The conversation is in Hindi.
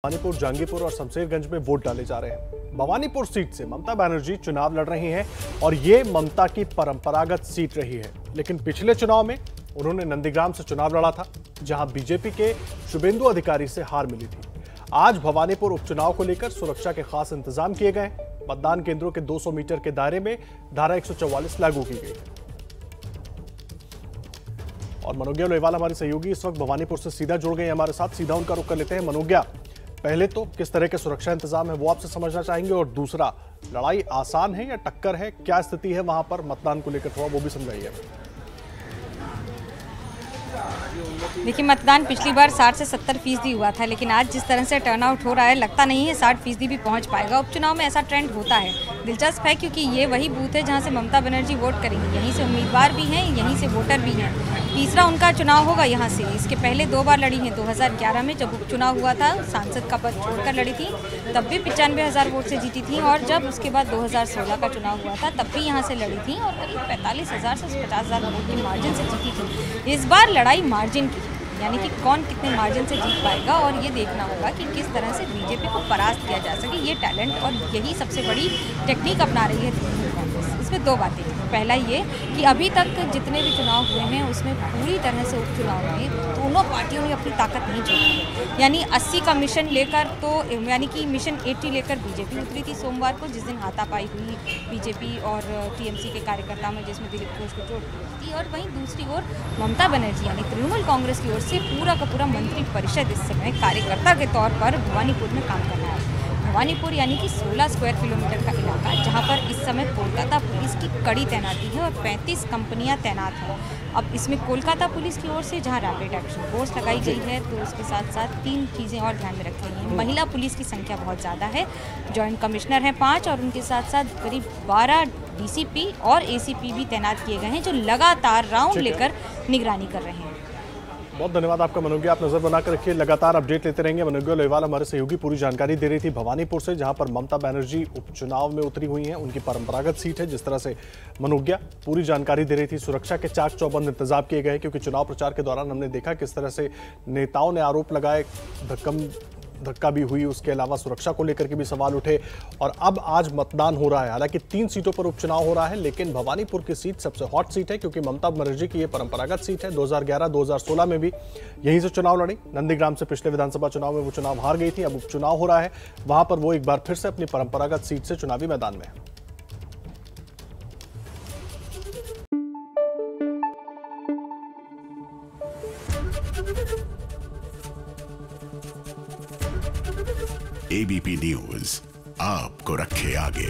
भवानीपुर, जहांगीरपुर और शमशेरगंज में वोट डाले जा रहे हैं। भवानीपुर सीट से ममता बनर्जी चुनाव लड़ रही हैं और ये ममता की परंपरागत सीट रही है। लेकिन पिछले चुनाव में उन्होंने नंदीग्राम से चुनाव लड़ा था, जहां बीजेपी के शुभेंदु अधिकारी से हार मिली थी। आज भवानीपुर उपचुनाव को लेकर सुरक्षा के खास इंतजाम किए गए। मतदान केंद्रों के 200 मीटर के दायरे में धारा 144 लागू की गई है। और मनोज्ञा लोहेवाल हमारे सहयोगी इस वक्त भवानीपुर से सीधा जुड़ गए हमारे साथ। सीधा उनका रुख कर लेते हैं। मनोज्ञा, पहले तो किस तरह के सुरक्षा इंतजाम है वो आपसे समझना चाहेंगे, और दूसरा, लड़ाई आसान है या टक्कर है, क्या स्थिति है वहां पर मतदान को लेकर, थोड़ा वो भी समझाइए। देखिए, मतदान पिछली बार 60 से 70% हुआ था, लेकिन आज जिस तरह से टर्नआउट हो रहा है, लगता नहीं है 60% भी पहुंच पाएगा। उपचुनाव में ऐसा ट्रेंड होता है। दिलचस्प है क्योंकि ये वही बूथ है जहां से ममता बनर्जी वोट करेंगी। यहीं से उम्मीदवार भी हैं, यहीं से वोटर भी हैं। तीसरा उनका चुनाव होगा यहाँ से। इसके पहले 2 बार लड़ी हैं। 2011 में जब उपचुनाव हुआ था, सांसद का पद छोड़कर लड़ी थी, तब भी 95,000 वोट से जीती थी। और जब उसके बाद 2016 का चुनाव हुआ था, तब भी यहाँ से लड़ी थी और करीब 45,000 से 50,000 वोट के मार्जिन से जीती थी। इस बार लड़ाई मार्जिन की, यानी कि कौन कितने मार्जिन से जीत पाएगा, और ये देखना होगा कि किस तरह से बीजेपी को परास्त किया जा सके। ये टैलेंट और यही सबसे बड़ी टेक्निक अपना रही है तृणमूल कांग्रेस। इसमें 2 बातें। पहला ये कि अभी तक जितने भी चुनाव हुए हैं उसमें पूरी तरह से उपचुनाव में दोनों पार्टियों ने अपनी ताकत नहीं झोंकी। यानी 80 का मिशन लेकर, तो यानी कि मिशन 80 लेकर बीजेपी उतरी थी सोमवार को, जिस दिन हाथापाई हुई बीजेपी और टीएमसी के कार्यकर्ता में, जिसमें दिलीप घोष को चोट थी। और वहीं दूसरी ओर ममता बनर्जी यानी तृणमूल कांग्रेस की ओर से पूरा का पूरा मंत्री परिषद इस समय कार्यकर्ता के तौर पर भवानीपुर में काम कर रहा है। भवानीपुर यानी कि 16 स्क्वायर किलोमीटर का इलाका, जहां पर इस समय कोलकाता पुलिस की कड़ी तैनाती है और 35 कंपनियां तैनात हैं। अब इसमें कोलकाता पुलिस की ओर से जहां रैपिड एक्शन फोर्स लगाई गई है, तो उसके साथ साथ 3 चीज़ें और ध्यान में रखी गई हैं। महिला पुलिस की संख्या बहुत ज़्यादा है। जॉइंट कमिश्नर हैं 5, और उनके साथ साथ करीब 12 डीसीपी और एसीपी भी तैनात किए गए हैं, जो लगातार राउंड लेकर निगरानी कर रहे हैं। बहुत धन्यवाद आपका मनोज्ञा, आप नजर बनाकर रखिए, लगातार अपडेट लेते रहेंगे। मनोज्ञा लोहेवाल हमारे सहयोगी पूरी जानकारी दे रही थी भवानीपुर से, जहां पर ममता बनर्जी उपचुनाव में उतरी हुई हैं। उनकी परंपरागत सीट है। जिस तरह से मनोज्ञा पूरी जानकारी दे रही थी, सुरक्षा के चाक चौबंद इंतजाम किए गए, क्योंकि चुनाव प्रचार के दौरान हमने देखा किस तरह से नेताओं ने आरोप लगाए, धक्का भी हुई, उसके अलावा सुरक्षा को लेकर के भी सवाल उठे। और अब आज मतदान हो रहा है। हालांकि 3 सीटों पर उपचुनाव हो रहा है, लेकिन भवानीपुर की सीट सबसे हॉट सीट है, क्योंकि ममता बनर्जी की ये परंपरागत सीट है। 2011-2016 में भी यहीं से चुनाव लड़ी। नंदीग्राम से पिछले विधानसभा चुनाव में वो चुनाव हार गई थी। अब उपचुनाव हो रहा है, वहां पर वो एक बार फिर से अपनी परंपरागत सीट से चुनावी मैदान में है। एबीपी न्यूज आपको रखे आगे।